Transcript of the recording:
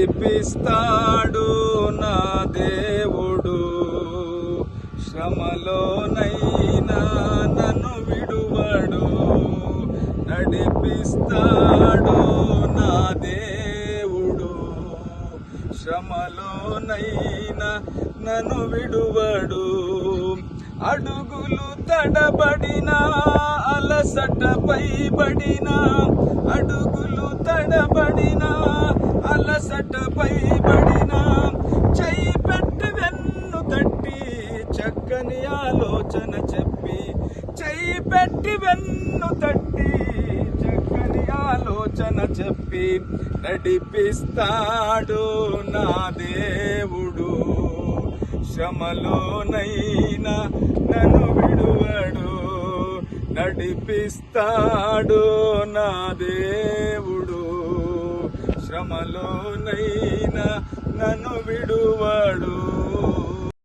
నడిపిస్తాడు నా దేవుడు, శ్రమలోనైనా నన్ను విడువడు. నడిపిస్తాడు నా దేవుడు, శ్రమలోనైనా నన్ను విడువడు. అడుగులు తడబడినా అలసటపై పడినా, అడుగులు తడబడినా అలసటపై పడినా, చెయ్యి పెట్టి వెన్ను తట్టి చక్కని ఆలోచన చెప్పి, చెయ్యి పెట్టి వెన్ను తట్టి చక్కని ఆలోచన చెప్పి, నడిపిస్తాడు నా దేవుడు, శ్రమలోనైనా నన్ను విడువడు. నడిపిస్తాడు నా దేవుడు, శ్రమలోనైనా నన్ను విడువడు.